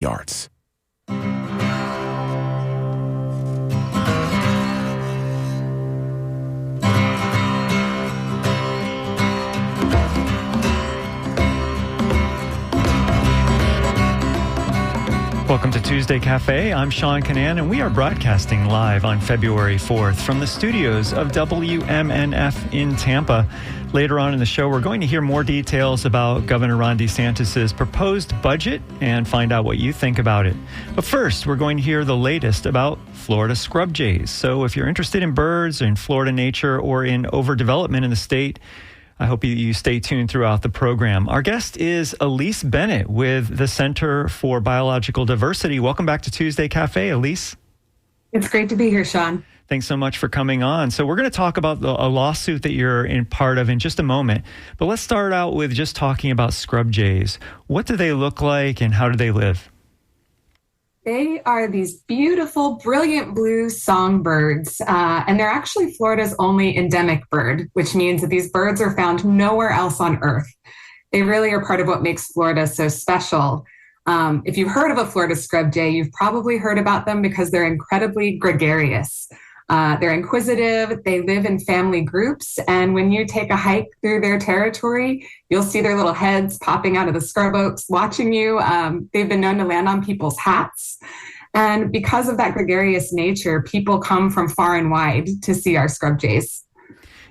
yards. Welcome to Tuesday Cafe. I'm Sean Canan, and we are broadcasting live on February 4th from the studios of WMNF in Tampa. Later on in the show, we're going to hear more details about Governor Ron DeSantis' proposed budget and find out what you think about it. But first, we're going to hear the latest about Florida scrub jays. So if you're interested in birds, in Florida nature, or in overdevelopment in the state, I hope you stay tuned throughout the program. Our guest is Elise Bennett with the Center for Biological Diversity. Welcome back to Tuesday Cafe, Elise. It's great to be here, Sean. Thanks so much for coming on. So we're going to talk about a lawsuit that you're in part of in just a moment. But let's start out with just talking about scrub jays. What do they look like and how do they live? They are these beautiful, brilliant blue songbirds, and they're actually Florida's only endemic bird, which means that these birds are found nowhere else on Earth. They really are part of what makes Florida so special. If you've heard of a Florida scrub jay, you've probably heard about them because they're incredibly gregarious. They're inquisitive, they live in family groups, and when you take a hike through their territory, you'll see their little heads popping out of the scrub oaks watching you. They've been known to land on people's hats. And because of that gregarious nature, people come from far and wide to see our scrub jays.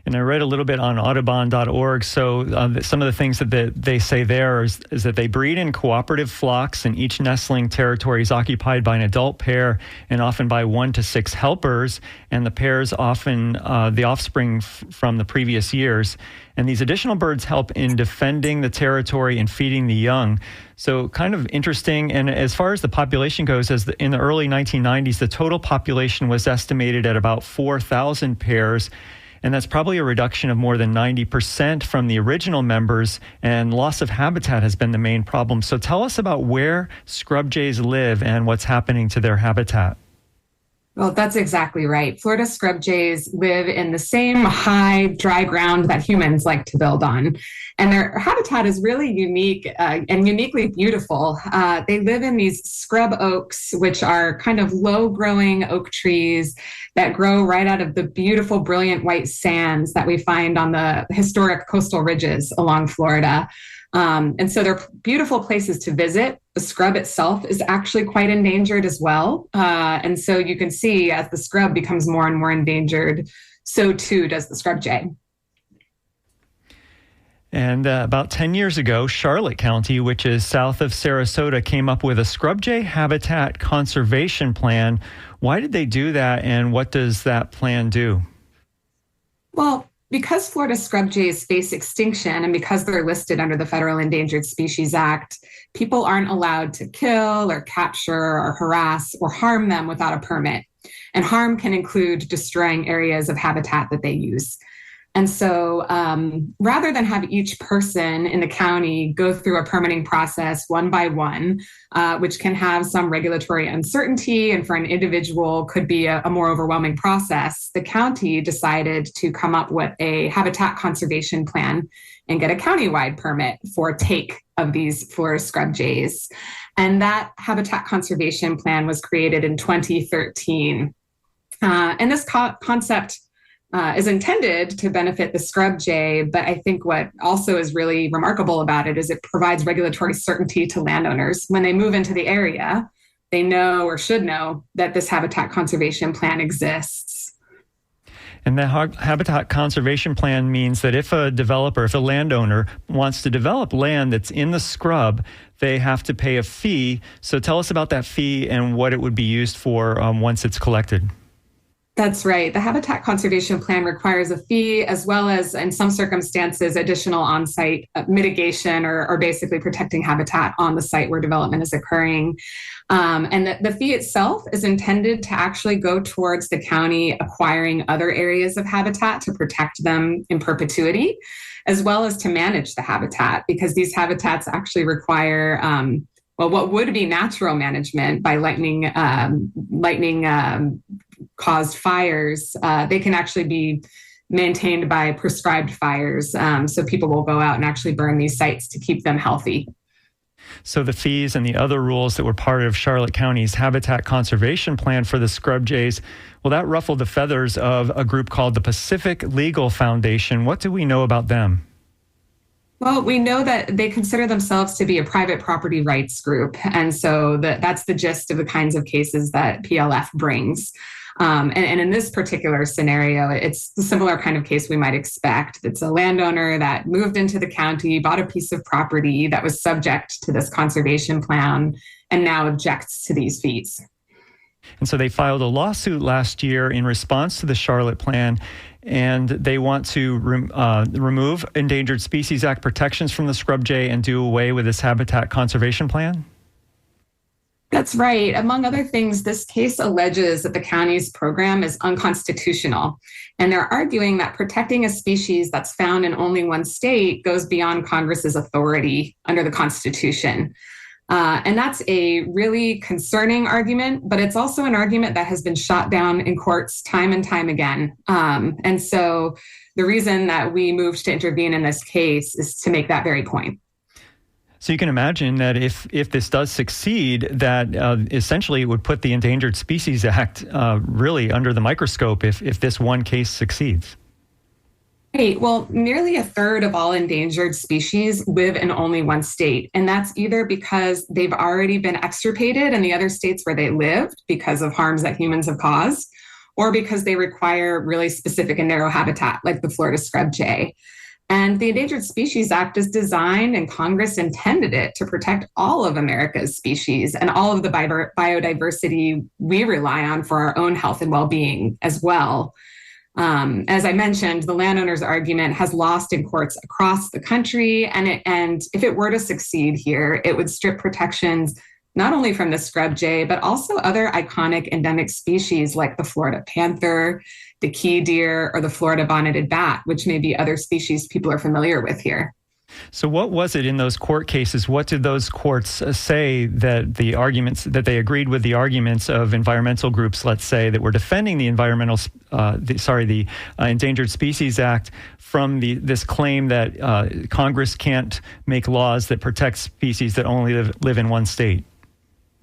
And I read a little bit on Audubon.org. So some of the things that they say there is that they breed in cooperative flocks, and each nestling territory is occupied by an adult pair and often by 1 to 6 helpers. And the pairs often the offspring from the previous years. And these additional birds help in defending the territory and feeding the young. So kind of interesting. And as far as the population goes, in the early 1990s, the total population was estimated at about 4,000 pairs. And that's probably a reduction of more than 90% from the original members, and loss of habitat has been the main problem. So tell us about where scrub jays live and what's happening to their habitat. Well, that's exactly right. Florida scrub jays live in the same high, dry ground that humans like to build on. And their habitat is really unique and uniquely beautiful. They live in these scrub oaks, which are kind of low-growing oak trees that grow right out of the beautiful, brilliant white sands that we find on the historic coastal ridges along Florida. And so they're beautiful places to visit. The scrub itself is actually quite endangered as well. And so you can see as the scrub becomes more and more endangered, so too does the scrub jay. And about 10 years ago, Charlotte County, which is south of Sarasota, came up with a scrub jay habitat conservation plan. Why did they do that, and what does that plan do? Well, because Florida scrub jays face extinction and because they're listed under the Federal Endangered Species Act, people aren't allowed to kill or capture or harass or harm them without a permit. And harm can include destroying areas of habitat that they use. And so rather than have each person in the county go through a permitting process one by one, which can have some regulatory uncertainty and for an individual could be a more overwhelming process, the county decided to come up with a habitat conservation plan and get a countywide permit for take of these Florida scrub jays. And that habitat conservation plan was created in 2013. And this concept is intended to benefit the scrub jay, but I think what also is really remarkable about it is it provides regulatory certainty to landowners. When they move into the area, they know or should know that this habitat conservation plan exists. And the habitat conservation plan means that if a landowner wants to develop land that's in the scrub, they have to pay a fee. So tell us about that fee and what it would be used for once it's collected. That's right. The Habitat Conservation Plan requires a fee as well as, in some circumstances, additional on-site mitigation or basically protecting habitat on the site where development is occurring. And the fee itself is intended to actually go towards the county acquiring other areas of habitat to protect them in perpetuity, as well as to manage the habitat, because these habitats actually require what would be natural management by lightning caused fires. They can actually be maintained by prescribed fires. So people will go out and actually burn these sites to keep them healthy. So the fees and the other rules that were part of Charlotte County's habitat conservation plan for the scrub jays, well, that ruffled the feathers of a group called the Pacific Legal Foundation. What do we know about them? Well, we know that they consider themselves to be a private property rights group. And so that's the gist of the kinds of cases that PLF brings. And in this particular scenario, it's a similar kind of case we might expect. It's a landowner that moved into the county, bought a piece of property that was subject to this conservation plan, and now objects to these fees. And so they filed a lawsuit last year in response to the Charlotte plan, and they want to remove Endangered Species Act protections from the scrub jay and do away with this habitat conservation plan? That's right. Among other things, this case alleges that the county's program is unconstitutional. And they're arguing that protecting a species that's found in only one state goes beyond Congress's authority under the Constitution. And that's a really concerning argument, but it's also an argument that has been shot down in courts time and time again. And so the reason that we moved to intervene in this case is to make that very point. So you can imagine that if this does succeed, that essentially it would put the Endangered Species Act really under the microscope if this one case succeeds. Right. Well, nearly a third of all endangered species live in only one state. And that's either because they've already been extirpated in the other states where they lived because of harms that humans have caused, or because they require really specific and narrow habitat, like the Florida scrub jay. And the Endangered Species Act is designed, and Congress intended it to protect all of America's species and all of the biodiversity we rely on for our own health and well-being as well. As I mentioned, the landowner's argument has lost in courts across the country, and if it were to succeed here, it would strip protections not only from the scrub jay, but also other iconic endemic species like the Florida panther, the key deer, or the Florida bonneted bat, which may be other species people are familiar with here. So what was it in those court cases? What did those courts say that the arguments, that they agreed with the arguments of environmental groups, let's say, that were defending the Endangered Species Act from this claim that Congress can't make laws that protect species that only live in one state?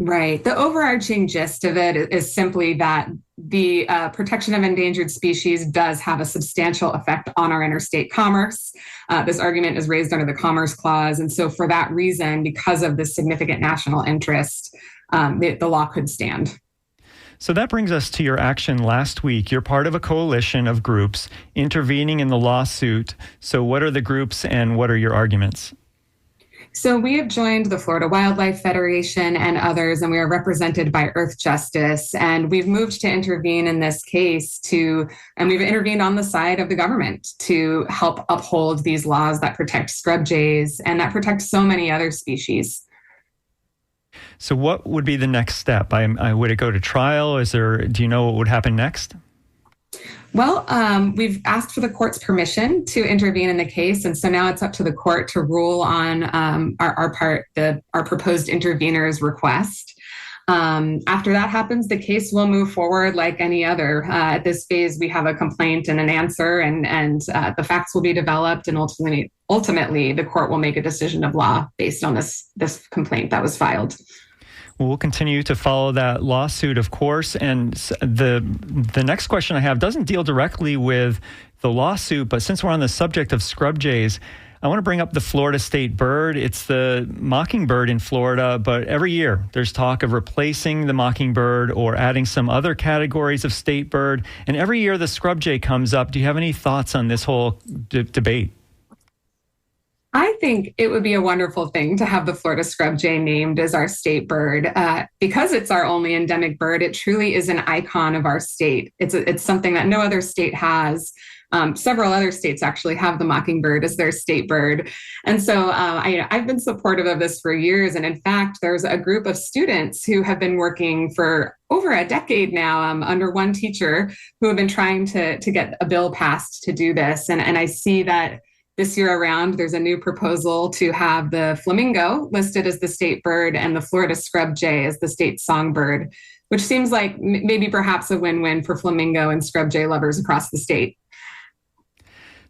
Right. The overarching gist of it is simply that the protection of endangered species does have a substantial effect on our interstate commerce. This argument is raised under the Commerce Clause. And so for that reason, because of the significant national interest, the law could stand. So that brings us to your action last week. You're part of a coalition of groups intervening in the lawsuit. So what are the groups and what are your arguments? So we have joined the Florida Wildlife Federation and others, and we are represented by Earth Justice. And we've moved to intervene in this case and we've intervened on the side of the government to help uphold these laws that protect scrub jays and that protect so many other species. So what would be the next step? Would it go to trial? Do you know what would happen next? Well, we've asked for the court's permission to intervene in the case, and so now it's up to the court to rule on our proposed intervener's request. After that happens, the case will move forward like any other. At this phase, we have a complaint and an answer, and the facts will be developed, and ultimately, the court will make a decision of law based on this complaint that was filed. Well, we'll continue to follow that lawsuit, of course. And the next question I have doesn't deal directly with the lawsuit, but since we're on the subject of scrub jays, I want to bring up the Florida state bird. It's the mockingbird in Florida, but every year there's talk of replacing the mockingbird or adding some other categories of state bird. And every year the scrub jay comes up. Do you have any thoughts on this whole debate? I think it would be a wonderful thing to have the Florida scrub jay named as our state bird. Because it's our only endemic bird, it truly is an icon of our state. It's something that no other state has. Several other states actually have the mockingbird as their state bird. And so I've been supportive of this for years. And in fact, there's a group of students who have been working for over a decade now under one teacher who have been trying to get a bill passed to do this. And I see that this year around, there's a new proposal to have the flamingo listed as the state bird and the Florida scrub jay as the state songbird, which seems like maybe perhaps a win-win for flamingo and scrub jay lovers across the state.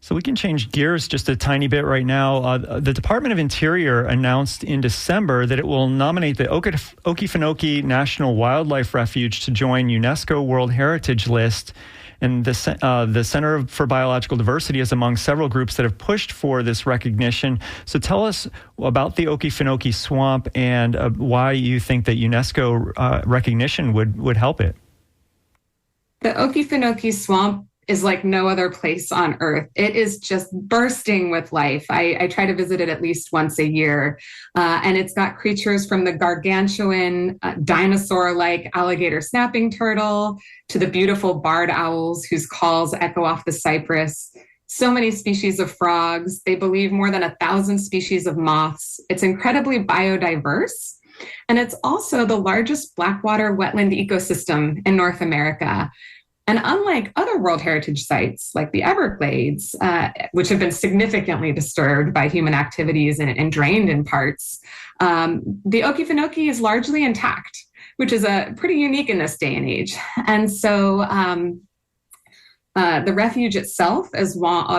So we can change gears just a tiny bit right now. The Department of Interior announced in December that it will nominate the Okefenokee National Wildlife Refuge to join UNESCO World Heritage List. And the Center for Biological Diversity is among several groups that have pushed for this recognition. So tell us about the Okefenokee Swamp and why you think that UNESCO recognition would help it. The Okefenokee Swamp is like no other place on Earth. It is just bursting with life. I try to visit it at least once a year. And it's got creatures from the gargantuan dinosaur-like alligator snapping turtle to the beautiful barred owls whose calls echo off the cypress. So many species of frogs. They believe more than 1,000 species of moths. It's incredibly biodiverse. And it's also the largest blackwater wetland ecosystem in North America. And unlike other World Heritage sites like the Everglades, which have been significantly disturbed by human activities and drained in parts, the Okefenokee is largely intact, which is pretty unique in this day and age. And so the refuge itself, as well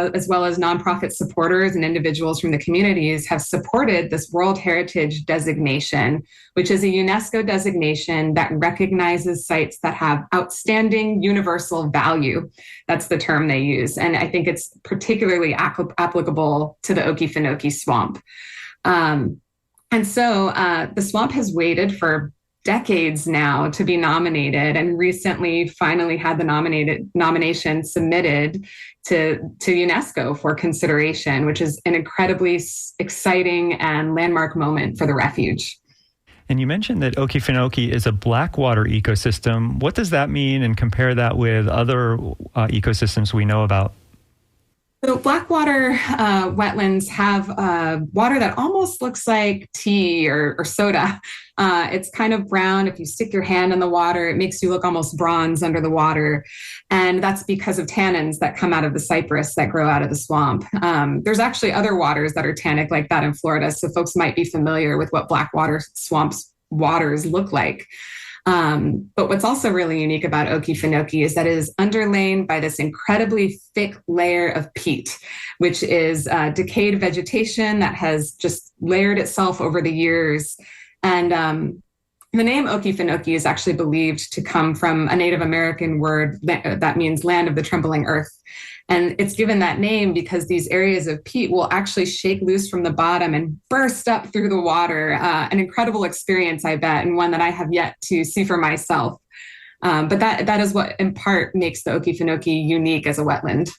as nonprofit supporters and individuals from the communities, have supported this World Heritage designation, which is a UNESCO designation that recognizes sites that have outstanding universal value. That's the term they use. And I think it's particularly applicable to the Okefenokee Swamp. And so the swamp has waited for decades now to be nominated, and recently finally had the nomination submitted to UNESCO for consideration, which is an incredibly exciting and landmark moment for the refuge. And you mentioned that Okefenokee is a blackwater ecosystem. What does that mean, and compare that with other ecosystems we know about? So blackwater wetlands have water that almost looks like tea or soda. It's kind of brown. If you stick your hand in the water, it makes you look almost bronze under the water. And that's because of tannins that come out of the cypress that grow out of the swamp. There's actually other waters that are tannic like that in Florida, so folks might be familiar with what blackwater swamps waters look like. But what's also really unique about Okefenokee is that it is underlain by this incredibly thick layer of peat, which is decayed vegetation that has just layered itself over the years. And the name Okefenokee is actually believed to come from a Native American word that means land of the trembling earth. And it's given that name because these areas of peat will actually shake loose from the bottom and burst up through the water. An incredible experience, I bet, and one that I have yet to see for myself. But that is what, in part, makes the Okefenokee unique as a wetland.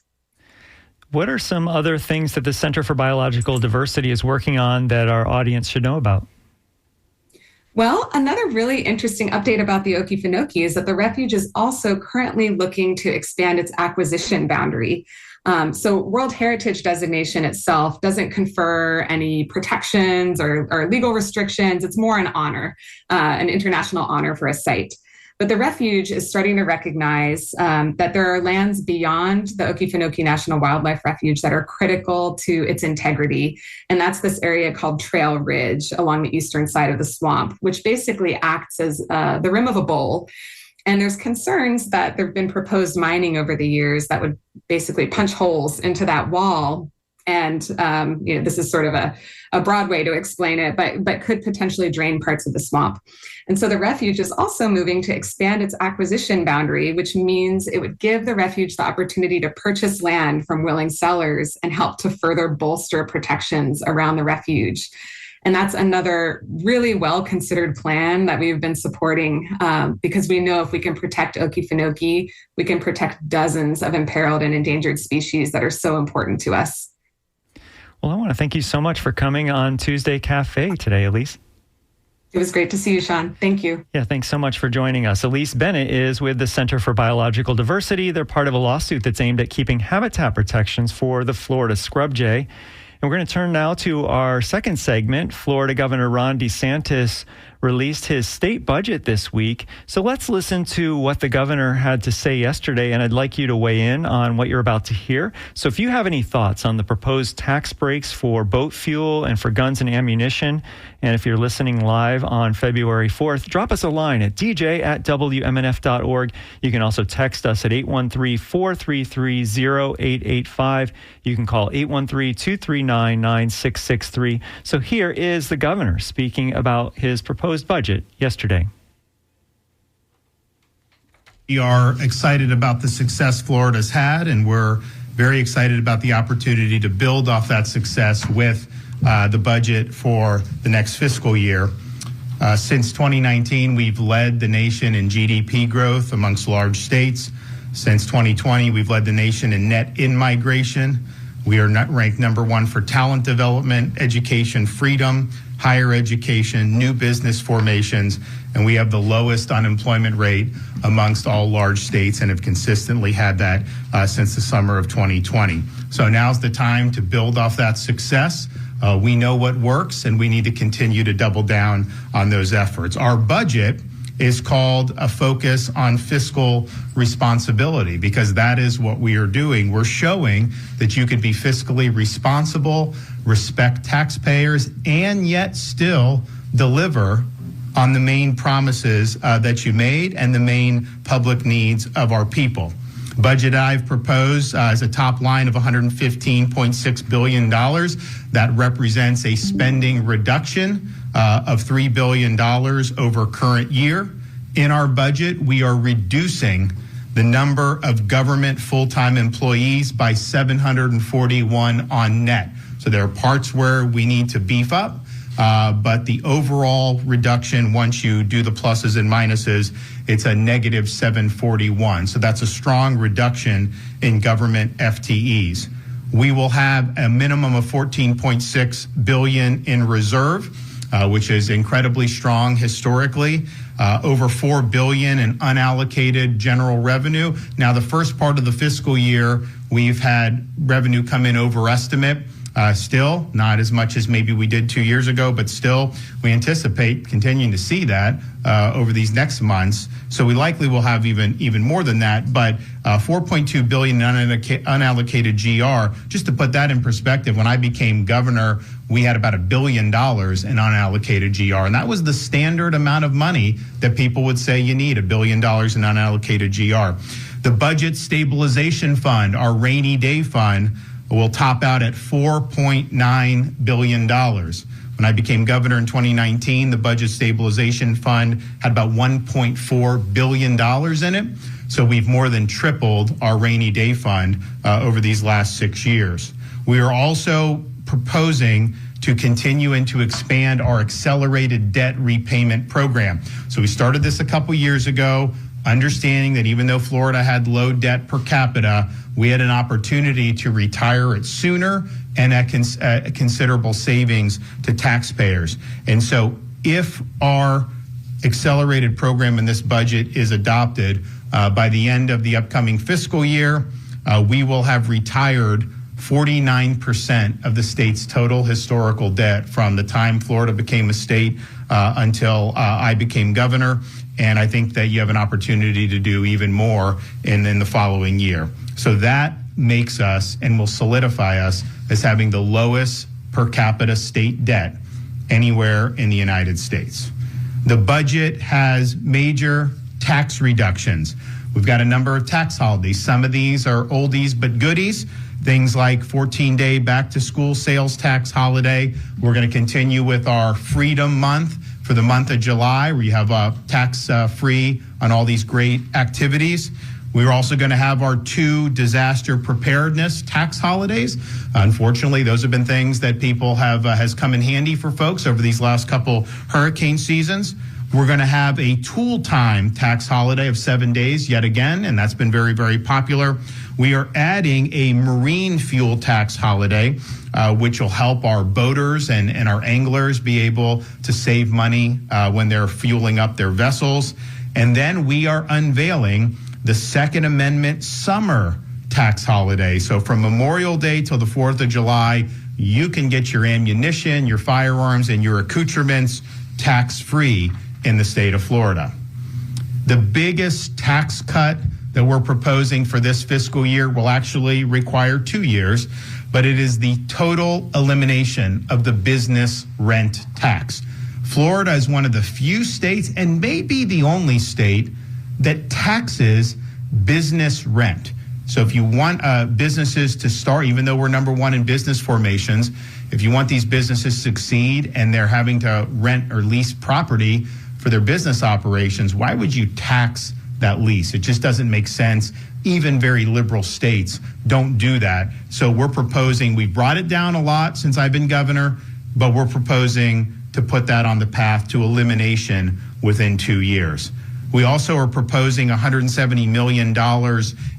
What are some other things that the Center for Biological Diversity is working on that our audience should know about? Well, another really interesting update about the Okefenokee is that the refuge is also currently looking to expand its acquisition boundary. So World Heritage designation itself doesn't confer any protections or legal restrictions. It's more an honor, an international honor for a site. But the refuge is starting to recognize that there are lands beyond the Okefenokee National Wildlife Refuge that are critical to its integrity. And that's this area called Trail Ridge along the eastern side of the swamp, which basically acts as the rim of a bowl. And there's concerns that there have been proposed mining over the years that would basically punch holes into that wall. And this is sort of a broad way to explain it, but could potentially drain parts of the swamp. And so the refuge is also moving to expand its acquisition boundary, which means it would give the refuge the opportunity to purchase land from willing sellers and help to further bolster protections around the refuge. And that's another really well-considered plan that we've been supporting because we know if we can protect Okefenokee, we can protect dozens of imperiled and endangered species that are so important to us. Well, I want to thank you so much for coming on Tuesday Cafe today, Elise. It was great to see you, Sean. Thank you. Yeah, thanks so much for joining us. Elise Bennett is with the Center for Biological Diversity. They're part of a lawsuit that's aimed at keeping habitat protections for the Florida scrub jay. And we're going to turn now to our second segment. Florida Governor Ron DeSantis released his state budget this week. So let's listen to what the governor had to say yesterday, and I'd like you to weigh in on what you're about to hear. So if you have any thoughts on the proposed tax breaks for boat fuel and for guns and ammunition, and if you're listening live on February 4th, drop us a line at dj@wmnf.org. You can also text us at 813-433-0885. You can call 813-239-9663. So here is the governor speaking about his proposed budget yesterday. We are excited about the success Florida's had, and we're very excited about the opportunity to build off that success with the budget for the next fiscal year. Since 2019, we've led the nation in GDP growth amongst large states. Since 2020, we've led the nation in net in-migration. We are ranked number one for talent development, education freedom, higher education, new business formations, and we have the lowest unemployment rate amongst all large states and have consistently had that since the summer of 2020. So now's the time to build off that success. We know what works, and we need to continue to double down on those efforts. Our budget is called a focus on fiscal responsibility because that is what we are doing. We're showing that you could be fiscally responsible, respect taxpayers, and yet still deliver on the main promises that you made and the main public needs of our people. Budget I've proposed is a top line of $115.6 billion. That represents a spending reduction of $3 billion over current year. In our budget, we are reducing the number of government full-time employees by 741 on net. So there are parts where we need to beef up, but the overall reduction, once you do the pluses and minuses, it's a negative 741. So that's a strong reduction in government FTEs. We will have a minimum of $14.6 billion in reserve, which is incredibly strong historically. Over $4 billion in unallocated general revenue. Now, the first part of the fiscal year, we've had revenue come in over estimate. Still, not as much as maybe we did 2 years ago, but still, we anticipate continuing to see that over these next months. So we likely will have even more than that. But $4.2 billion unallocated GR. Just to put that in perspective, when I became governor, we had about $1 billion in unallocated GR, and that was the standard amount of money that people would say you need, $1 billion in unallocated GR. The Budget Stabilization Fund, our rainy day fund, will top out at $4.9 billion. When I became governor in 2019, the Budget Stabilization Fund had about $1.4 billion in it. So we've more than tripled our rainy day fund over these last 6 years. We are also proposing to continue and to expand our accelerated debt repayment program. So we started this a couple years ago, understanding that even though Florida had low debt per capita, we had an opportunity to retire it sooner and at considerable savings to taxpayers. And so if our accelerated program in this budget is adopted by the end of the upcoming fiscal year, we will have retired 49% of the state's total historical debt from the time Florida became a state until I became governor. And I think that you have an opportunity to do even more in the following year. So that makes us and will solidify us as having the lowest per capita state debt anywhere in the United States. The budget has major tax reductions. We've got a number of tax holidays. Some of these are oldies but goodies. Things like 14-day back-to-school sales tax holiday. We're going to continue with our Freedom Month for the month of July, where you have tax-free on all these great activities. We're also going to have our 2 disaster preparedness tax holidays. Unfortunately, those have been things that people has come in handy for folks over these last couple hurricane seasons. We're going to have a tool time tax holiday of 7 days yet again, and that's been very, very popular. We are adding a marine fuel tax holiday, which will help our boaters and our anglers be able to save money when they're fueling up their vessels. And then we are unveiling the Second Amendment summer tax holiday. So from Memorial Day till the 4th of July, you can get your ammunition, your firearms, and your accoutrements tax-free in the state of Florida. The biggest tax cut that we're proposing for this fiscal year will actually require 2 years, but it is the total elimination of the business rent tax. Florida is one of the few states, and maybe the only state, that taxes business rent. So if you want businesses to start, even though we're number one in business formations, if you want these businesses to succeed and they're having to rent or lease property for their business operations, why would you tax that lease? It just doesn't make sense. Even very liberal states don't do that. So we're proposing, we brought it down a lot since I've been governor, but we're proposing to put that on the path to elimination within 2 years. We also are proposing $170 million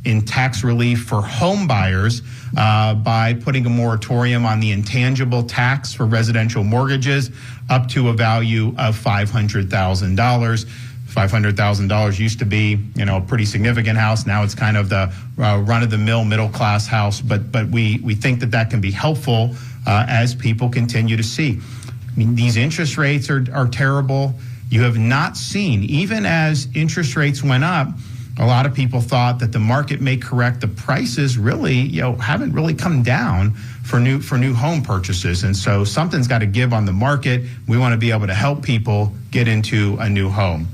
in tax relief for home buyers by putting a moratorium on the intangible tax for residential mortgages up to a value of $500,000. $500,000 used to be, a pretty significant house. Now it's kind of the run-of-the-mill middle-class house. But we think that can be helpful as people continue to see. I mean, these interest rates are terrible. You have not seen, even as interest rates went up, a lot of people thought that the market may correct. The prices really, haven't really come down for new home purchases. And so something's got to give on the market. We want to be able to help people get into a new home.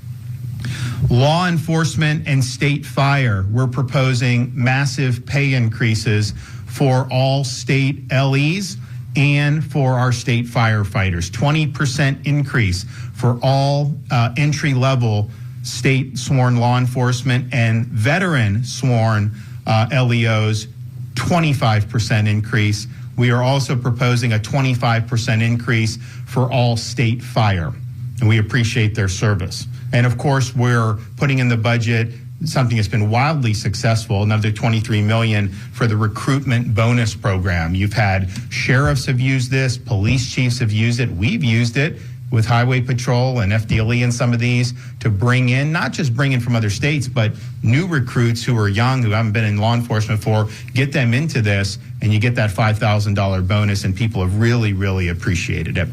Law enforcement and state fire, we're proposing massive pay increases for all state LEs and for our state firefighters. 20% increase for all entry-level state sworn law enforcement and veteran sworn LEOs, 25% increase. We are also proposing a 25% increase for all state fire, and we appreciate their service. And of course, we're putting in the budget something that's been wildly successful, another $23 million for the recruitment bonus program. You've had sheriffs have used this, police chiefs have used it, we've used it with Highway Patrol and FDLE and some of these to bring in, not just bring in from other states, but new recruits who are young, who haven't been in law enforcement before, get them into this, and you get that $5,000 bonus, and people have really, really appreciated it.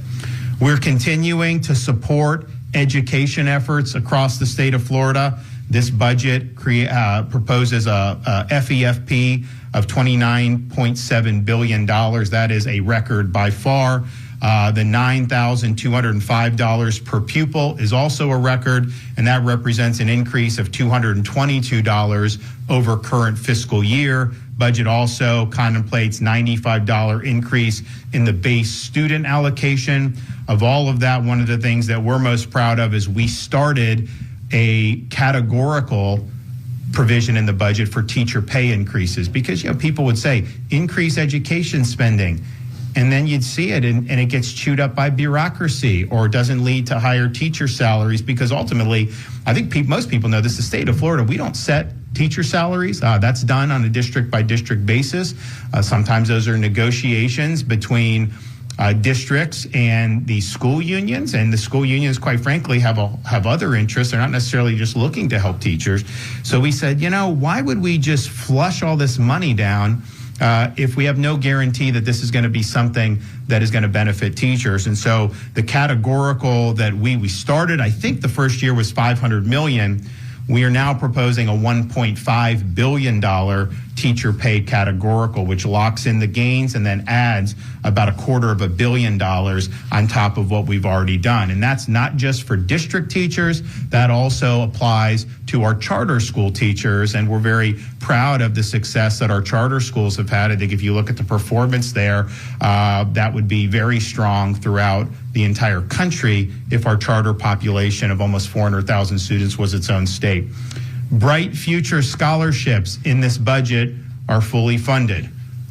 We're continuing to support education efforts across the state of Florida. This budget proposes a FEFP of $29.7 billion. That is a record by far. The $9,205 per pupil is also a record, and that represents an increase of $222 over current fiscal year. Budget also contemplates $95 increase in the base student allocation. Of all of that, one of the things that we're most proud of is we started a categorical provision in the budget for teacher pay increases, because people would say increase education spending, and then you'd see it and it gets chewed up by bureaucracy or doesn't lead to higher teacher salaries, because ultimately, I think most people know this, the state of Florida, we don't set teacher salaries. That's done on a district by district basis. Sometimes those are negotiations between districts and the school unions, and the school unions, quite frankly, have other interests. They're not necessarily just looking to help teachers. So we said, why would we just flush all this money down if we have no guarantee that this is going to be something that is going to benefit teachers? And so the categorical that we started, I think the first year was $500 million. We are now proposing a $1.5 billion teacher pay categorical, which locks in the gains and then adds about $250 million on top of what we've already done. And that's not just for district teachers. That also applies to our charter school teachers. And we're very proud of the success that our charter schools have had. I think if you look at the performance there, that would be very strong throughout the entire country if our charter population of almost 400,000 students was its own state. Bright Future scholarships in this budget are fully funded.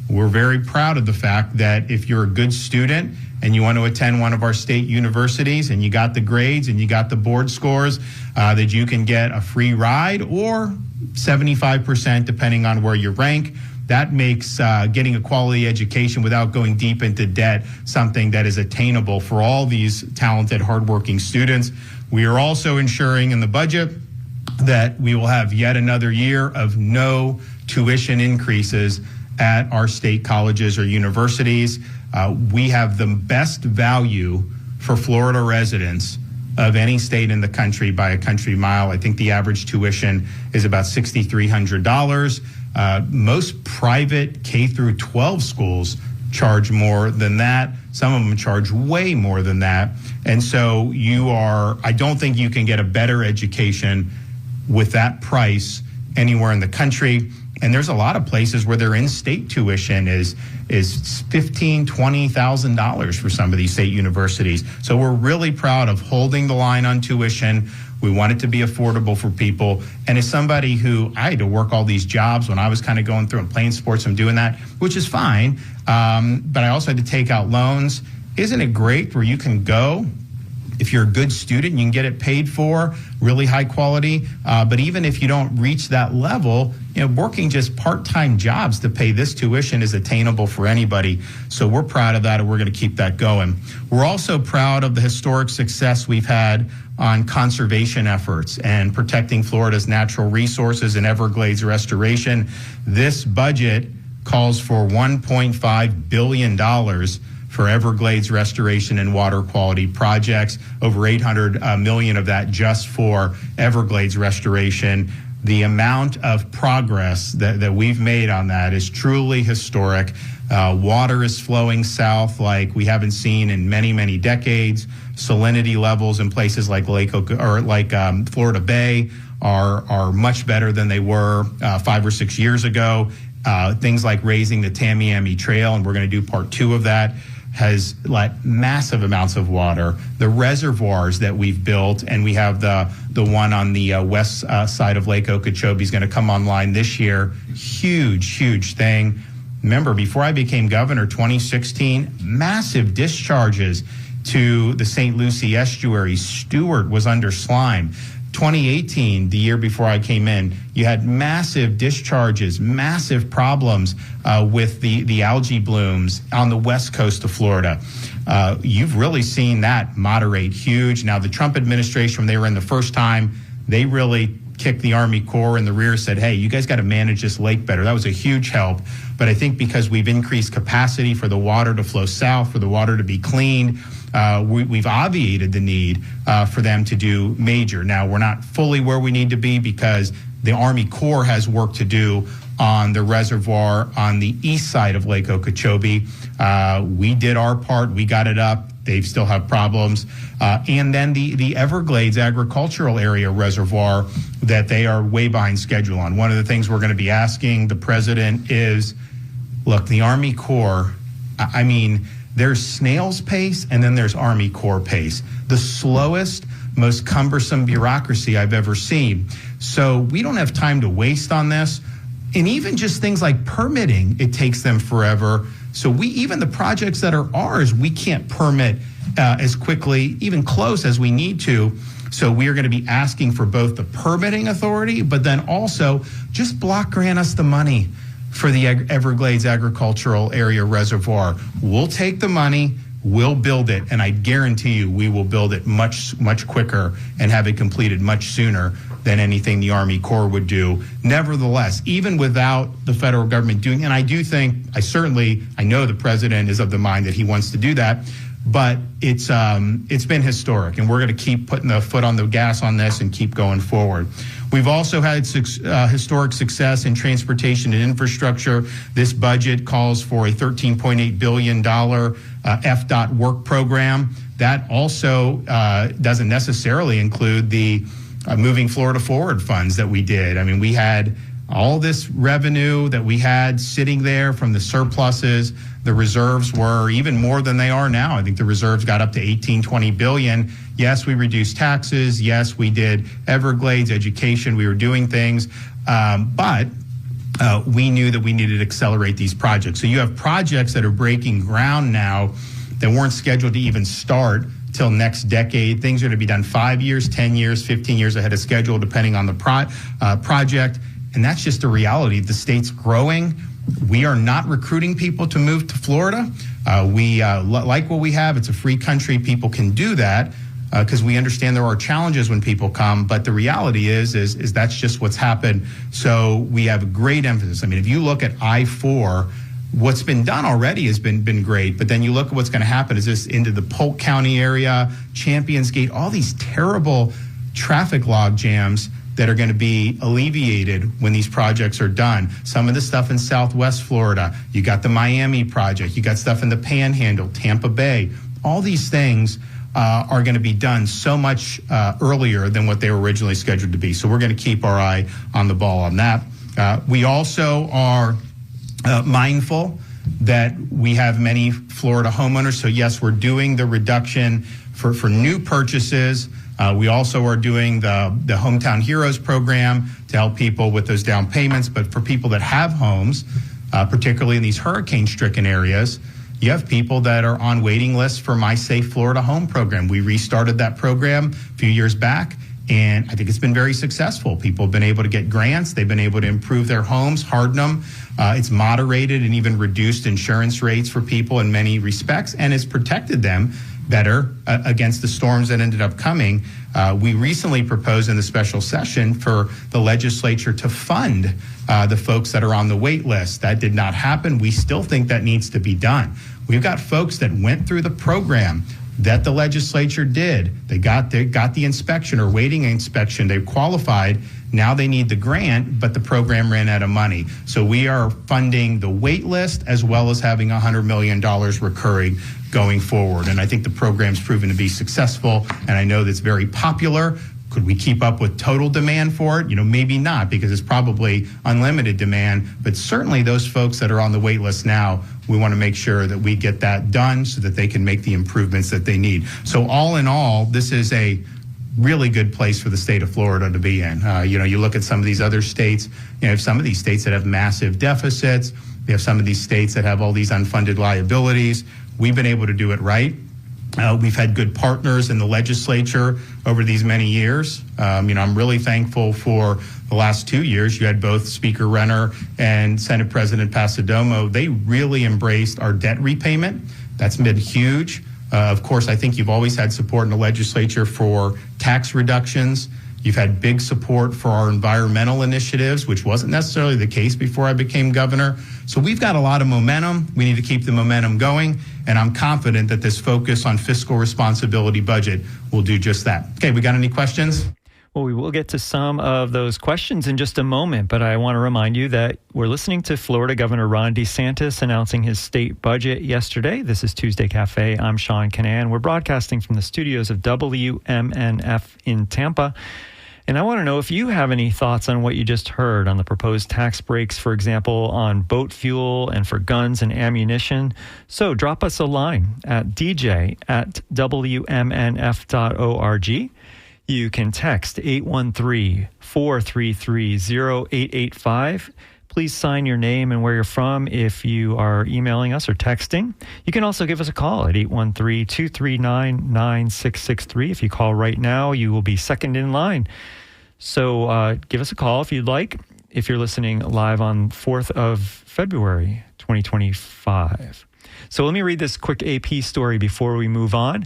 We're very proud of the fact that if you're a good student and you want to attend one of our state universities and you got the grades and you got the board scores, that you can get a free ride or 75% depending on where you rank. That makes getting a quality education without going deep into debt something that is attainable for all these talented, hardworking students. We are also ensuring in the budget that we will have yet another year of no tuition increases at our state colleges or universities. We have the best value for Florida residents of any state in the country by a country mile. I think the average tuition is about $6,300. Most private K through 12 schools charge more than that. Some of them charge way more than that. And so I don't think you can get a better education with that price anywhere in the country. And there's a lot of places where their in-state tuition is $15,000, $20,000 for some of these state universities. So we're really proud of holding the line on tuition. We want it to be affordable for people. And as somebody who, I had to work all these jobs when I was kind of going through and playing sports and doing that, which is fine. But I also had to take out loans. Isn't it great where you can go? If you're a good student, you can get it paid for, really high quality. But even if you don't reach that level, working just part-time jobs to pay this tuition is attainable for anybody. So we're proud of that, and we're going to keep that going. We're also proud of the historic success we've had on conservation efforts and protecting Florida's natural resources and Everglades restoration. This budget calls for $1.5 billion for Everglades restoration and water quality projects, over 800 million of that just for Everglades restoration. The amount of progress that we've made on that is truly historic. Water is flowing south like we haven't seen in many, many decades. Salinity levels in places like Florida Bay are much better than they were 5 or 6 years ago. Things like raising the Tamiami Trail, and we're going to do part 2 of that, has let massive amounts of water. The reservoirs that we've built, and we have the one on the west side of Lake Okeechobee is going to come online this year. Huge thing. Remember, before I became governor, 2016, massive discharges to the St. Lucie estuary. Stewart was under slime. 2018, the year before I came in, you had massive discharges, massive problems with the algae blooms on the west coast of Florida. You've really seen that moderate huge. Now, the Trump administration, when they were in the first time, they really kicked the Army Corps in the rear, said, hey, you guys got to manage this lake better. That was a huge help. But I think because we've increased capacity for the water to flow south, for the water to be cleaned, we've obviated the need for them to do major. Now, we're not fully where we need to be because the Army Corps has work to do on the reservoir on the east side of Lake Okeechobee. We did our part. We got it up. They still have problems. And then the Everglades agricultural area reservoir that they are way behind schedule on. One of the things we're going to be asking the president is, look, the Army Corps, I mean, there's snail's pace and then there's Army Corps pace. The slowest, most cumbersome bureaucracy I've ever seen. So we don't have time to waste on this. And even just things like permitting, it takes them forever. So even the projects that are ours, we can't permit as quickly, even close as we need to. So we are going to be asking for both the permitting authority, but then also just block grant us the money for the Everglades agricultural area reservoir. We'll take the money, we'll build it, and I guarantee you we will build it much know and have it completed much sooner than anything the Army Corps would do. Nevertheless, even without the federal government doing, and I know the president is of the mind that he wants to do that, but it's been historic, and we're going to keep putting the foot on the gas on this and keep going forward. We've also had historic success in transportation and infrastructure. This budget calls for a $13.8 billion FDOT work program. That also doesn't necessarily include the Moving Florida Forward funds that we did. I mean, we had all this revenue that we had sitting there from the surpluses. The reserves were even more than they are now. I think the reserves got up to 20 billion. Yes, we reduced taxes. Yes, we did Everglades education. We were doing things, but we knew that we needed to accelerate these projects. So you have projects that are breaking ground now that weren't scheduled to even start till next decade. Things are going to be done 5 years, 10 years, 15 years ahead of schedule, depending on the project. And that's just the reality. The state's growing. We are not recruiting people to move to Florida. We like what we have. It's a free country. People can do that because we understand there are challenges when people come. But the reality is that's just what's happened. So we have a great emphasis. I mean, if you look at I-4, what's been done already has been great, but then you look at what's going to happen is this into the Polk County area, Champions Gate, all these terrible traffic log jams that are going to be alleviated when these projects are done. Some of the stuff in Southwest Florida, you got the Miami project, you got stuff in the Panhandle, Tampa Bay. All these things are going to be done so much earlier than what they were originally scheduled to be. So we're going to keep our eye on the ball on that. We also are mindful that we have many Florida homeowners. So yes, we're doing the reduction for new purchases. We also are doing the Hometown Heroes program to help people with those down payments. But for people that have homes, particularly in these hurricane-stricken areas, you have people that are on waiting lists for My Safe Florida Home program. We restarted that program a few years back, and I think it's been very successful. People have been able to get grants. They've been able to improve their homes, harden them. It's moderated and even reduced insurance rates for people in many respects, and it's protected them better against the storms that ended up coming. We recently proposed in the special session for the legislature to fund the folks that are on the wait list. That did not happen. We still think that needs to be done. We've got folks that went through the program that the legislature did. They got the inspection or waiting inspection. They qualified. Now they need the grant, but the program ran out of money. So we are funding the wait list as well as having $100 million recurring going forward. And I think the program's proven to be successful, and I know that's very popular. Could we keep up with total demand for it? Maybe not, because it's probably unlimited demand, but certainly those folks that are on the wait list now, we want to make sure that we get that done so that they can make the improvements that they need. So all in all, this is a really good place for the state of Florida to be in. You look at some of these other states, you have some of these states that have massive deficits. We have some of these states that have all these unfunded liabilities. We've been able to do it right. We've had good partners in the legislature over these many years. I'm really thankful for the last 2 years. You had both Speaker Renner and Senate President Passidomo. They really embraced our debt repayment. That's been huge. Of course, I think you've always had support in the legislature for tax reductions. You've had big support for our environmental initiatives, which wasn't necessarily the case before I became governor. So we've got a lot of momentum. We need to keep the momentum going, and I'm confident that this focus on fiscal responsibility budget will do just that. Okay, we got any questions? Well, we will get to some of those questions in just a moment, but I want to remind you that we're listening to Florida Governor Ron DeSantis announcing his state budget yesterday. This is Tuesday Cafe. I'm Sean Canan. We're broadcasting from the studios of WMNF in Tampa. And I want to know if you have any thoughts on what you just heard on the proposed tax breaks, for example, on boat fuel and for guns and ammunition. So drop us a line at dj@wmnf.org. You can text 813-433-0885. Please sign your name and where you're from if you are emailing us or texting. You can also give us a call at 813-239-9663. If you call right now, you will be second in line. So give us a call if you'd like, if you're listening live on 4th of February, 2025. So let me read this quick AP story before we move on.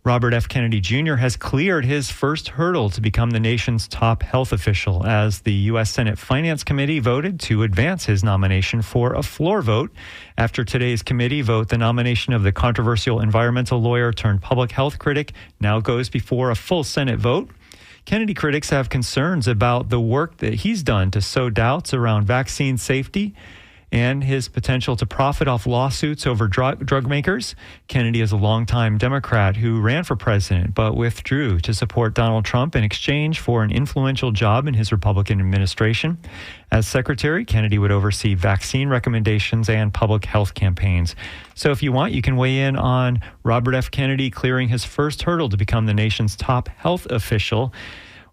Robert F. Kennedy Jr. has cleared his first hurdle to become the nation's top health official as the U.S. Senate Finance Committee voted to advance his nomination for a floor vote. After today's committee vote, the nomination of the controversial environmental lawyer turned public health critic now goes before a full Senate vote. Kennedy critics have concerns about the work that he's done to sow doubts around vaccine safety and his potential to profit off lawsuits over drug makers. Kennedy is a longtime Democrat who ran for president but withdrew to support Donald Trump in exchange for an influential job in his Republican administration. As secretary, Kennedy would oversee vaccine recommendations and public health campaigns. So if you want, you can weigh in on Robert F. Kennedy clearing his first hurdle to become the nation's top health official.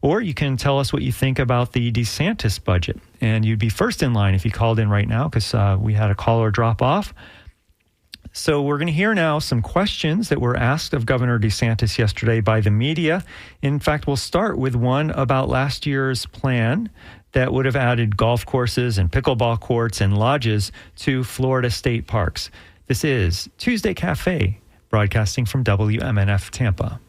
Or you can tell us what you think about the DeSantis budget. And you'd be first in line if you called in right now, because we had a caller drop off. So we're going to hear now some questions that were asked of Governor DeSantis yesterday by the media. In fact, we'll start with one about last year's plan that would have added golf courses and pickleball courts and lodges to Florida state parks. This is Tuesday Cafe, broadcasting from WMNF Tampa.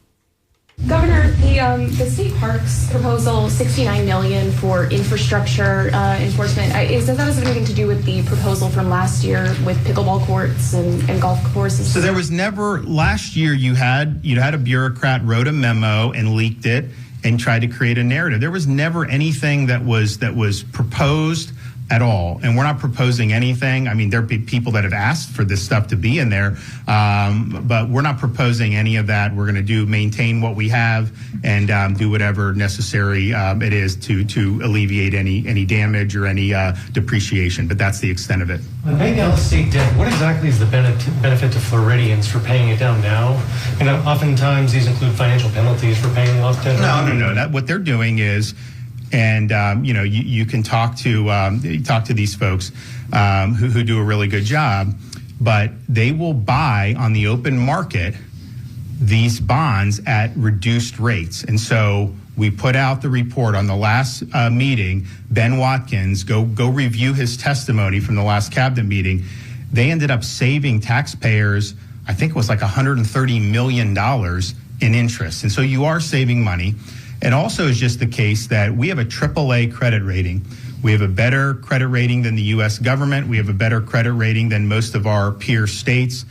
Governor, the state parks proposal, $69 million for infrastructure enforcement. Does that have anything to do with the proposal from last year with pickleball courts and golf courses? So there was never, last year you had a bureaucrat wrote a memo and leaked it and tried to create a narrative. There was never anything that was proposed at all. And we're not proposing anything. I mean, there be people that have asked for this stuff to be in there, but we're not proposing any of that. We're going to maintain what we have and do whatever necessary it is to alleviate any damage or any depreciation. But that's the extent of it. When paying down the state debt, what exactly is the benefit to Floridians for paying it down now? And oftentimes these include financial penalties for paying off debt. No. What they're doing is, and you can talk to these folks who do a really good job, but they will buy on the open market these bonds at reduced rates. And so we put out the report on the last meeting. Ben Watkins, go review his testimony from the last cabinet meeting. They ended up saving taxpayers, I think it was like $130 million in interest. And so you are saving money. It also is just the case that we have a AAA credit rating. We have a better credit rating than the U.S. government. We have a better credit rating than most of our peer states.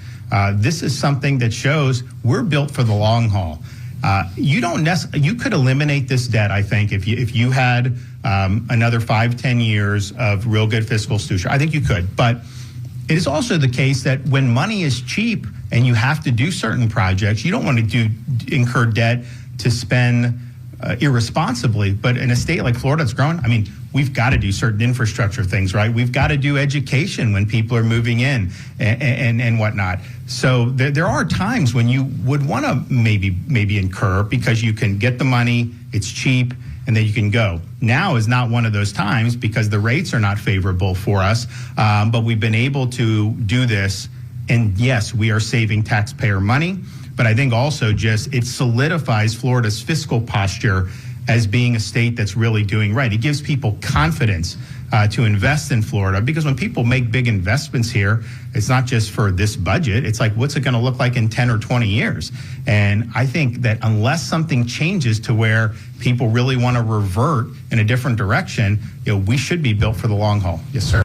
This is something that shows we're built for the long haul. You could eliminate this debt, I think, if you had another 5-10 years of real good fiscal stewardship. I think you could. But it is also the case that when money is cheap and you have to do certain projects, you don't want to incur debt to spend irresponsibly. But in a state like Florida that's growing, I mean, we've got to do certain infrastructure things, right? We've got to do education when people are moving in and whatnot. So there are times when you would want to maybe incur because you can get the money, it's cheap, and then you can go. Now is not one of those times because the rates are not favorable for us, but we've been able to do this. And yes, we are saving taxpayer money. But I think also it solidifies Florida's fiscal posture as being a state that's really doing right. It gives people confidence to invest in Florida, because when people make big investments here, it's not just for this budget. It's like, what's it going to look like in 10 or 20 years? And I think that unless something changes to where people really want to revert in a different direction, we should be built for the long haul. Yes, sir.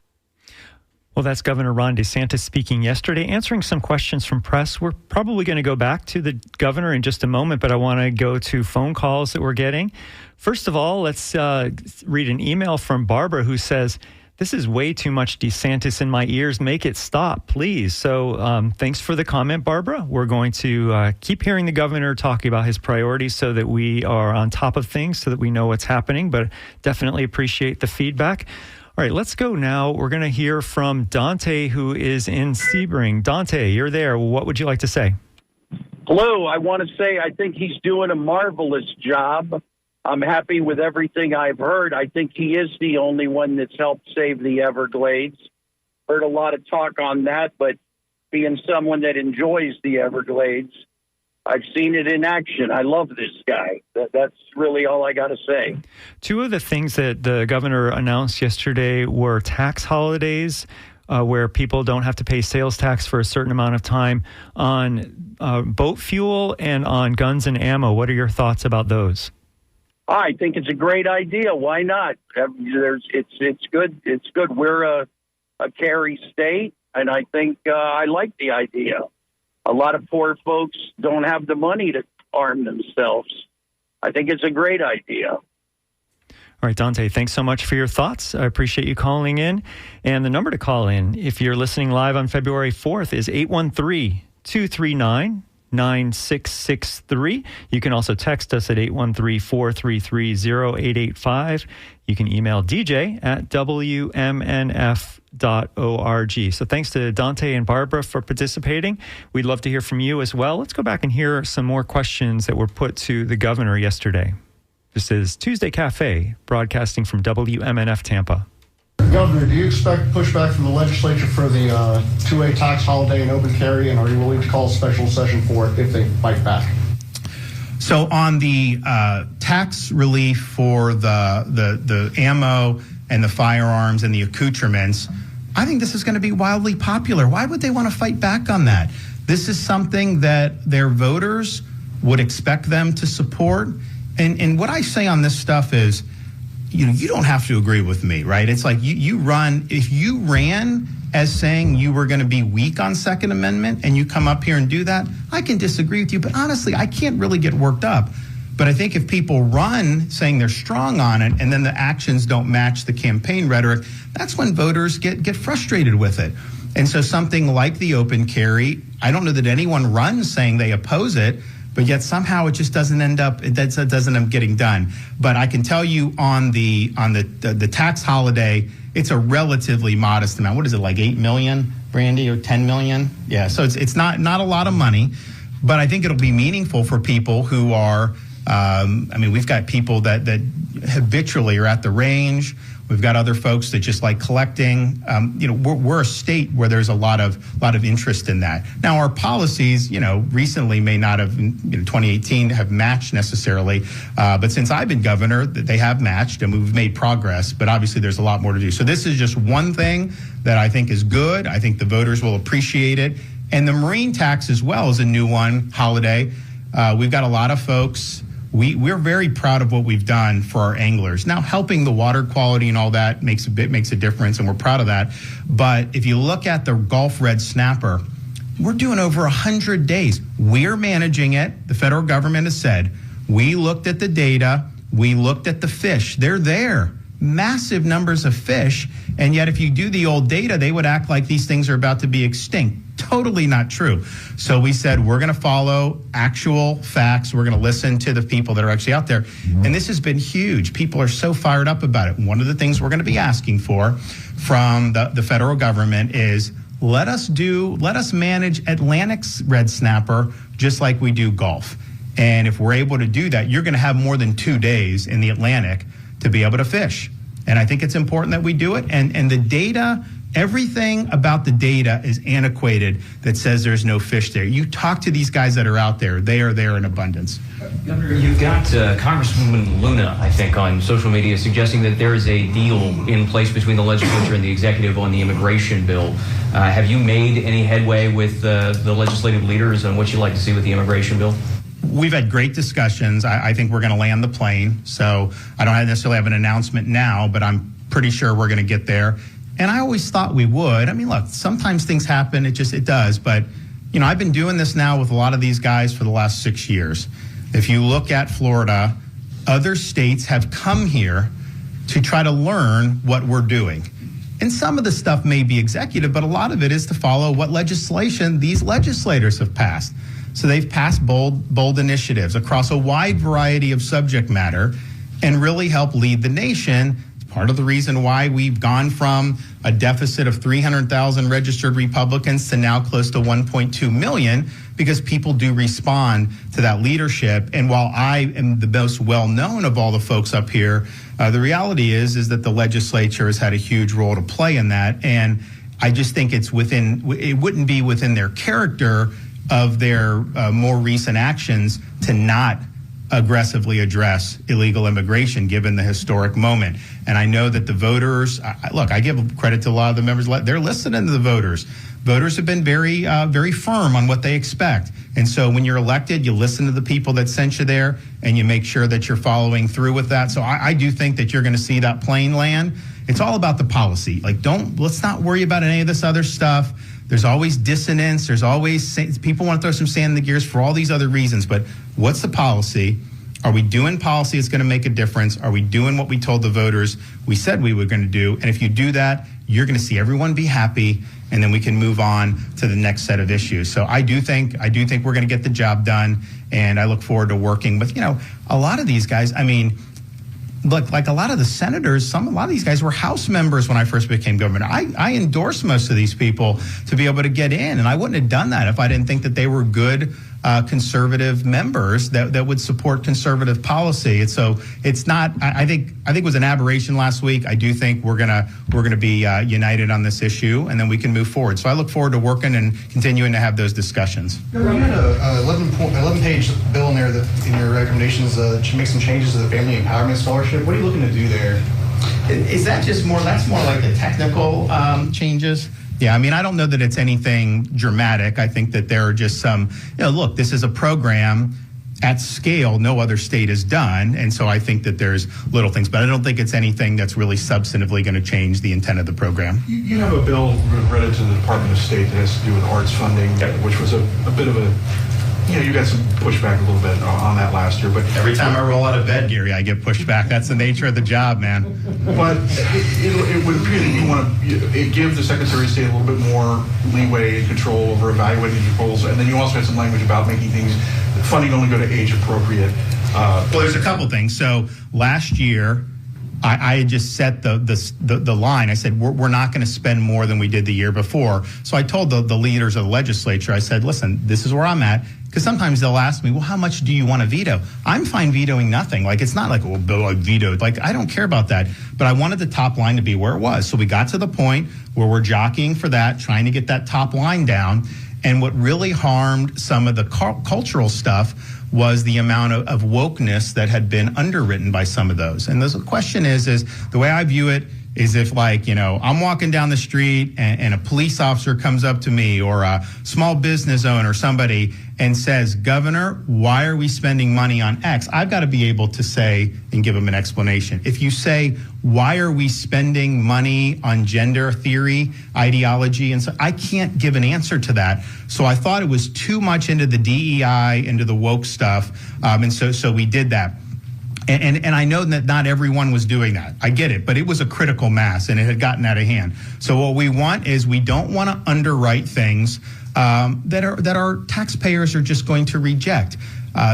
Well, that's Governor Ron DeSantis speaking yesterday, answering some questions from press. We're probably going to go back to the governor in just a moment, but I want to go to phone calls that we're getting. First of all, let's read an email from Barbara who says, "This is way too much DeSantis in my ears. Make it stop, please." So thanks for the comment, Barbara. We're going to keep hearing the governor talking about his priorities so that we are on top of things, so that we know what's happening, but definitely appreciate the feedback. All right, let's go now. We're going to hear from Dante, who is in Sebring. Dante, you're there. What would you like to say? Hello. I want to say I think he's doing a marvelous job. I'm happy with everything I've heard. I think he is the only one that's helped save the Everglades. Heard a lot of talk on that, but being someone that enjoys the Everglades, I've seen it in action. I love this guy. That's really all I got to say. Two of the things that the governor announced yesterday were tax holidays, where people don't have to pay sales tax for a certain amount of time, on boat fuel and on guns and ammo. What are your thoughts about those? I think it's a great idea. Why not? It's good. It's good. We're a carry state, and I think I like the idea. A lot of poor folks don't have the money to arm themselves. I think it's a great idea. All right, Dante, thanks so much for your thoughts. I appreciate you calling in. And the number to call in, if you're listening live on February 4th, is 813-239-9663. You can also text us at 813-433-0885. You can email dj@wmnf.org. So thanks to Dante and Barbara for participating. We'd love to hear from you as well. Let's go back and hear some more questions that were put to the governor yesterday. This is Tuesday Cafe, broadcasting from WMNF Tampa. Governor, do you expect pushback from the legislature for the 2A tax holiday and open carry, and are you willing to call a special session for it if they fight back? So on the tax relief for the ammo and the firearms and the accoutrements, I think this is going to be wildly popular. Why would they want to fight back on that? This is something that their voters would expect them to support. And what I say on this stuff is, you don't have to agree with me, right? It's like if you ran as saying you were going to be weak on Second Amendment and you come up here and do that, I can disagree with you. But honestly, I can't really get worked up. But I think if people run saying they're strong on it and then the actions don't match the campaign rhetoric, that's when voters get frustrated with it. And so something like the open carry, I don't know that anyone runs saying they oppose it, but yet somehow it just doesn't end up getting done. But I can tell you on the tax holiday, it's a relatively modest amount. What is it, like 8 million, Brandy, or 10 million? Yeah, so it's not a lot of money, but I think it'll be meaningful for people who are, we've got people that habitually are at the range. We've got other folks that just like collecting. We're a state where there's a lot of interest in that. Now, our policies, recently may not have, 2018 have matched necessarily, but since I've been governor, they have matched and we've made progress. But obviously, there's a lot more to do. So this is just one thing that I think is good. I think the voters will appreciate it, and the marine tax as well is a new one. Holiday, we've got a lot of folks. We're very proud of what we've done for our anglers. Now, helping the water quality and all that makes a difference, and we're proud of that. But if you look at the Gulf red snapper, we're doing over 100 days. We're managing it. The federal government has said, we looked at the data, we looked at the fish. They're there. Massive numbers of fish, and yet if you do the old data, they would act like these things are about to be extinct. Totally not true. So we said we're going to follow actual facts. We're going to listen to the people that are actually out there. And this has been huge. People are so fired up about it. One of the things we're going to be asking for from the federal government is let us manage Atlantic's red snapper just like we do Gulf. And if we're able to do that, you're going to have more than 2 days in the Atlantic to be able to fish. And I think it's important that we do it. And the data, everything about the data is antiquated that says there's no fish there. You talk to these guys that are out there, they are there in abundance. Governor, you've got Congresswoman Luna, I think, on social media suggesting that there is a deal in place between the legislature and the executive on the immigration bill. Have you made any headway with the legislative leaders on what you'd like to see with the immigration bill? We've had great discussions. I think we're going to land the plane. So I don't necessarily have an announcement now, but I'm pretty sure we're going to get there. And I always thought we would. I mean, look, sometimes things happen. It does. But, I've been doing this now with a lot of these guys for the last 6 years. If you look at Florida, other states have come here to try to learn what we're doing. And some of the stuff may be executive, but a lot of it is to follow what legislation these legislators have passed. So they've passed bold initiatives across a wide variety of subject matter and really help lead the nation. It's part of the reason why we've gone from a deficit of 300,000 registered Republicans to now close to 1.2 million, because people do respond to that leadership. And while I am the most well-known of all the folks up here, the reality is that the legislature has had a huge role to play in that. And I just think it wouldn't be within their character of their more recent actions to not aggressively address illegal immigration, given the historic moment. And I know that the voters, I give credit to a lot of the members, they're listening to the voters. Voters have been very, very firm on what they expect. And so when you're elected, you listen to the people that sent you there and you make sure that you're following through with that. So I do think that you're going to see that plane land. It's all about the policy. Let's not worry about any of this other stuff. There's always dissonance. There's always people want to throw some sand in the gears for all these other reasons. But what's the policy? Are we doing policy that's going to make a difference? Are we doing what we told the voters we said we were going to do? And if you do that, you're going to see everyone be happy, and then we can move on to the next set of issues. So I do think we're going to get the job done, and I look forward to working with a lot of these guys. I mean, look, like a lot of the senators, a lot of these guys were House members when I first became governor. I endorsed most of these people to be able to get in, and I wouldn't have done that if I didn't think that they were good conservative members that would support conservative policy. And so it's not. I think it was an aberration last week. I do think we're gonna be united on this issue, and then we can move forward. So I look forward to working and continuing to have those discussions. You had a 11-page bill in there that in your recommendations should make some changes to the Family Empowerment Scholarship. What are you looking to do there? Is that just more? That's more like the technical changes. Yeah, I mean, I don't know that it's anything dramatic. I think that there are just some, look, this is a program, at scale no other state has done. And so I think that there's little things, but I don't think it's anything that's really substantively going to change the intent of the program. You have a bill related to the Department of State that has to do with arts funding, which was a bit of a, you got some pushback a little bit on that last year. But every time I roll out of bed, Gary, I get pushed back. That's the nature of the job, man. But it would appear that you want to give the Secretary of State a little bit more leeway and control over evaluating the proposals. And then you also had some language about making things, funding only go to age appropriate. Well, there's a couple things. So last year, I had just set the line. I said, we're not going to spend more than we did the year before. So I told the leaders of the legislature, I said, listen, this is where I'm at. Because sometimes they'll ask me, well, how much do you want to veto? I'm fine vetoing nothing. Like, it's not like, well, Bill, I vetoed. Like, I don't care about that. But I wanted the top line to be where it was. So we got to the point where we're jockeying for that, trying to get that top line down. And what really harmed some of the cultural stuff was the amount of wokeness that had been underwritten by some of those. And the question is the way I view it is if, like, I'm walking down the street and a police officer comes up to me, or a small business owner, somebody, and says, Governor, why are we spending money on X? I've got to be able to say and give them an explanation. If you say, why are we spending money on gender theory, ideology, and so, I can't give an answer to that. So I thought it was too much into the DEI, into the woke stuff, and so we did that. And I know that not everyone was doing that. I get it, but it was a critical mass, and it had gotten out of hand. So what we want is, we don't want to underwrite things that our taxpayers are just going to reject.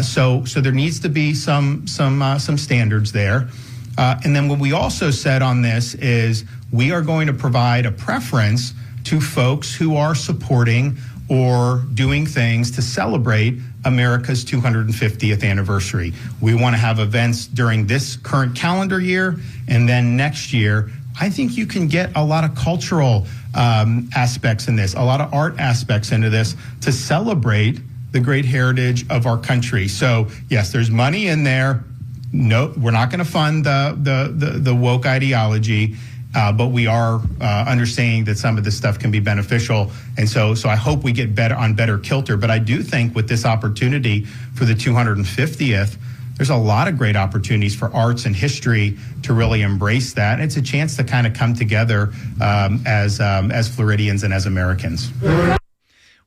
So there needs to be some standards there. And then what we also said on this is, we are going to provide a preference to folks who are supporting or doing things to celebrate America's 250th anniversary. We want to have events during this current calendar year, and then next year. I think you can get a lot of cultural aspects in this, a lot of art aspects into this, to celebrate the great heritage of our country. So yes, there's money in there. No, we're not going to fund the woke ideology. But we are understanding that some of this stuff can be beneficial. And so I hope we get better kilter. But I do think with this opportunity for the 250th, there's a lot of great opportunities for arts and history to really embrace that. And it's a chance to kind of come together as Floridians and as Americans. We're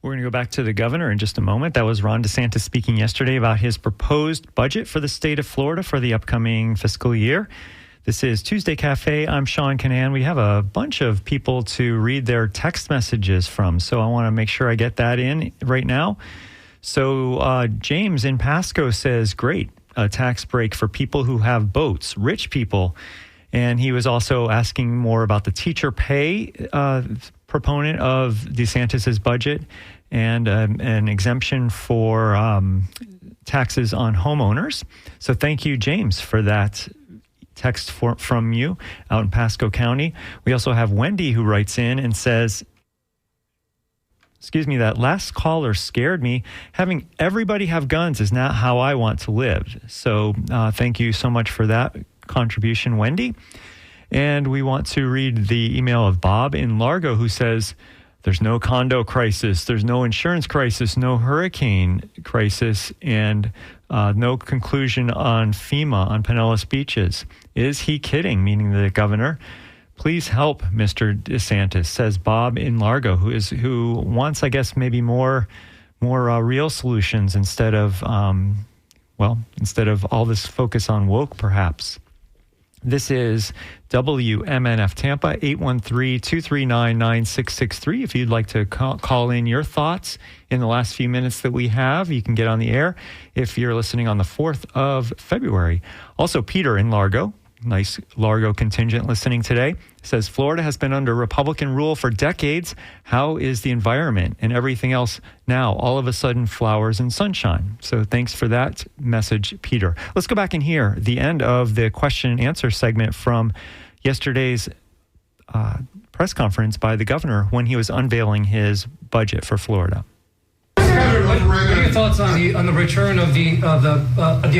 going to go back to the governor in just a moment. That was Ron DeSantis speaking yesterday about his proposed budget for the state of Florida for the upcoming fiscal year. This is Tuesday Cafe. I'm Sean Canan. We have a bunch of people to read their text messages from, so I want to make sure I get that in right now. So James in Pasco says, great, a tax break for people who have boats, rich people. And he was also asking more about the teacher pay proponent of DeSantis's budget, and an exemption for taxes on homeowners. So thank you, James, for that text from you out in Pasco County. We also have Wendy who writes in and says, excuse me, that last caller scared me. Having everybody have guns is not how I want to live. So thank you so much for that contribution, Wendy. And we want to read the email of Bob in Largo, who says, there's no condo crisis, there's no insurance crisis, no hurricane crisis, and no conclusion on FEMA on Pinellas beaches. Is he kidding? Meaning the governor. Please help Mr. DeSantis, says Bob in Largo, who wants, I guess, maybe more real solutions instead of all this focus on woke, perhaps. This is WMNF Tampa, 813-239-9663. If you'd like to call in your thoughts in the last few minutes that we have, you can get on the air if you're listening on the 4th of February. Also, Peter in Largo, nice Largo contingent listening today, says Florida has been under Republican rule for decades. How is the environment and everything else now all of a sudden flowers and sunshine? So thanks for that message, Peter. Let's go back and hear the end of the question and answer segment from yesterday's press conference by the governor when he was unveiling his budget for Florida. What are your thoughts on the return of the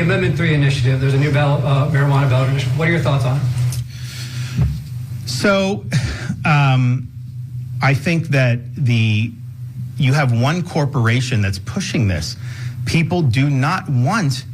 Amendment 3 initiative? There's a new marijuana ballot initiative. What are your thoughts on it? So I think that you have one corporation that's pushing this. People do not want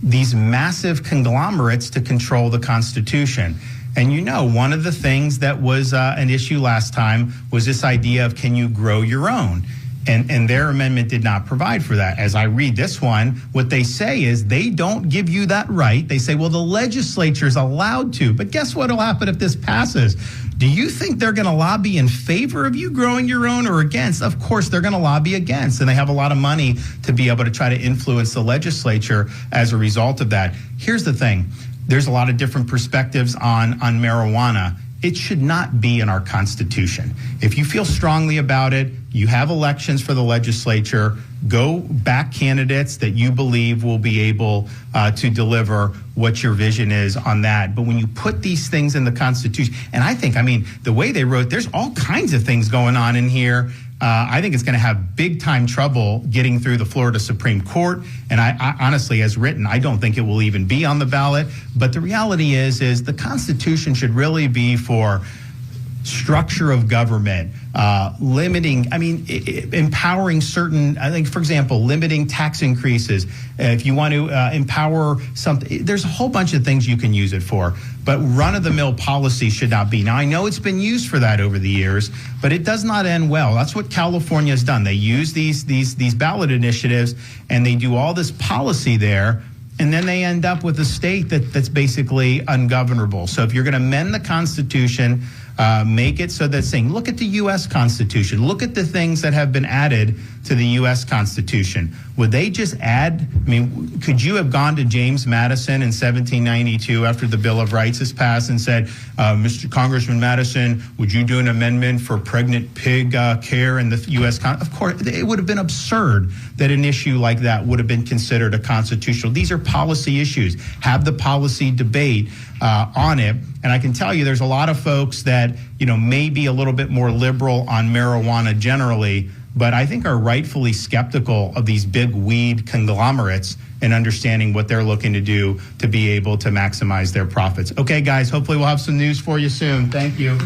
these massive conglomerates to control the Constitution. And one of the things that was an issue last time was this idea of, can you grow your own? And their amendment did not provide for that. As I read this one, what they say is they don't give you that right. They say, well, the legislature's allowed to. But guess what will happen if this passes? Do you think they're going to lobby in favor of you growing your own or against? Of course, they're going to lobby against. And they have a lot of money to be able to try to influence the legislature as a result of that. Here's the thing. There's a lot of different perspectives on marijuana. It should not be in our Constitution. If you feel strongly about it, you have elections for the legislature, go back candidates that you believe will be able to deliver what your vision is on that. But when you put these things in the Constitution, and I think, the way they wrote, there's all kinds of things going on in here. I think it's going to have big time trouble getting through the Florida Supreme Court. And I honestly, as written, I don't think it will even be on the ballot. But the reality is the Constitution should really be for structure of government, limiting, empowering certain, I think, for example, limiting tax increases. If you want to empower something, there's a whole bunch of things you can use it for. But run-of-the-mill policy should not be. Now, I know it's been used for that over the years, but it does not end well. That's what California has done. They use these ballot initiatives, and they do all this policy there, and then they end up with a state that's basically ungovernable. So if you're going to amend the Constitution, make it so that saying, look at the U.S. Constitution, look at the things that have been added to the U.S. Constitution. Would they just add, could you have gone to James Madison in 1792 after the Bill of Rights is passed and said, Mr. Congressman Madison, would you do an amendment for pregnant pig care in the U.S. Of course, it would have been absurd that an issue like that would have been considered a constitutional. These are policy issues. Have the policy debate on it. And I can tell you there's a lot of folks that, may be a little bit more liberal on marijuana generally, but I think are rightfully skeptical of these big weed conglomerates and understanding what they're looking to do to be able to maximize their profits. Okay, guys, hopefully we'll have some news for you soon. Thank you.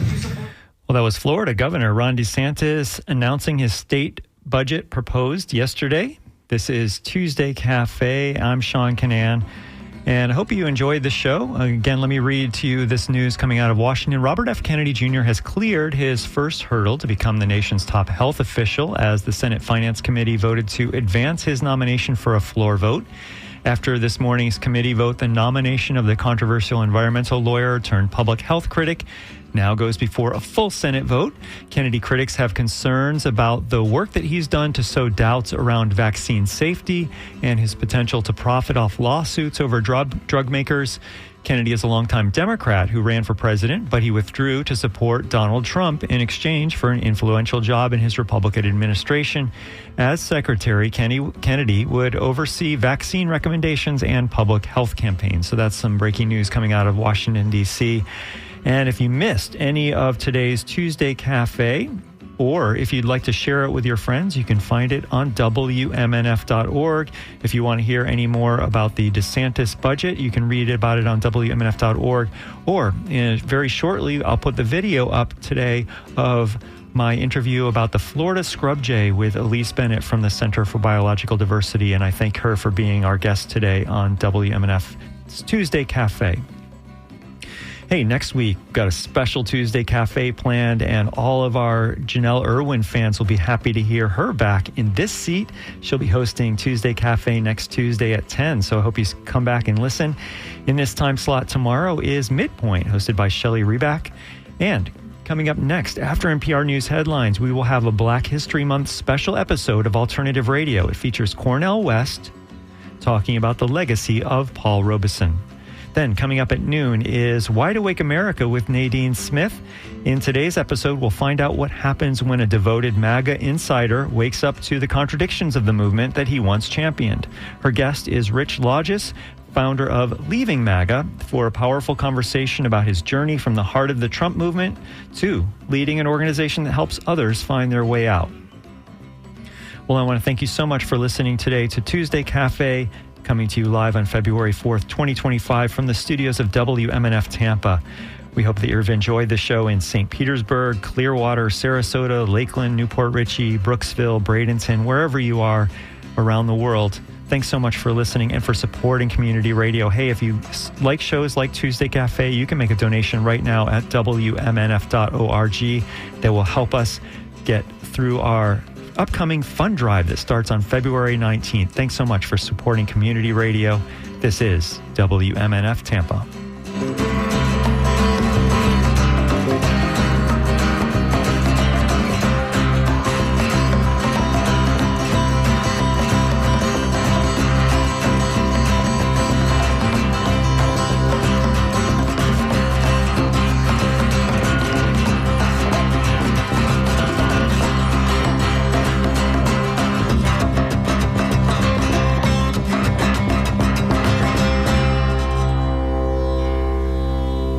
Well, that was Florida Governor Ron DeSantis announcing his state budget proposed yesterday. This is Tuesday Cafe. I'm Sean Canan. And I hope you enjoyed the show. Again, let me read to you this news coming out of Washington. Robert F. Kennedy Jr. has cleared his first hurdle to become the nation's top health official as the Senate Finance Committee voted to advance his nomination for a floor vote. After this morning's committee vote, the nomination of the controversial environmental lawyer turned public health critic now goes before a full Senate vote. Kennedy critics have concerns about the work that he's done to sow doubts around vaccine safety and his potential to profit off lawsuits over drug makers. Kennedy is a longtime Democrat who ran for president, but he withdrew to support Donald Trump in exchange for an influential job in his Republican administration. As secretary, Kennedy would oversee vaccine recommendations and public health campaigns. So that's some breaking news coming out of Washington, D.C. And if you missed any of today's Tuesday Cafe, or if you'd like to share it with your friends, you can find it on WMNF.org. If you want to hear any more about the DeSantis budget, you can read about it on WMNF.org. Or very shortly, I'll put the video up today of my interview about the Florida scrub jay with Elise Bennett from the Center for Biological Diversity. And I thank her for being our guest today on WMNF's Tuesday Cafe. Hey, next week, we've got a special Tuesday Cafe planned, and all of our Janelle Irwin fans will be happy to hear her back in this seat. She'll be hosting Tuesday Cafe next Tuesday at 10, so I hope you come back and listen. In this time slot tomorrow is Midpoint, hosted by Shelley Reback. And coming up next, after NPR News headlines, we will have a Black History Month special episode of Alternative Radio. It features Cornel West talking about the legacy of Paul Robeson. Then coming up at noon is Wide Awake America with Nadine Smith. In today's episode, we'll find out what happens when a devoted MAGA insider wakes up to the contradictions of the movement that he once championed. Her guest is Rich Lodges, founder of Leaving MAGA, for a powerful conversation about his journey from the heart of the Trump movement to leading an organization that helps others find their way out. Well, I want to thank you so much for listening today to Tuesday Cafe, coming to you live on February 4th, 2025 from the studios of WMNF Tampa. We hope that you've enjoyed the show in St. Petersburg, Clearwater, Sarasota, Lakeland, Newport Richey, Brooksville, Bradenton, wherever you are around the world. Thanks so much for listening and for supporting community radio. Hey, if you like shows like Tuesday Cafe, you can make a donation right now at WMNF.org that will help us get through our upcoming fund drive that starts on February 19th. Thanks so much for supporting community radio. This is WMNF Tampa.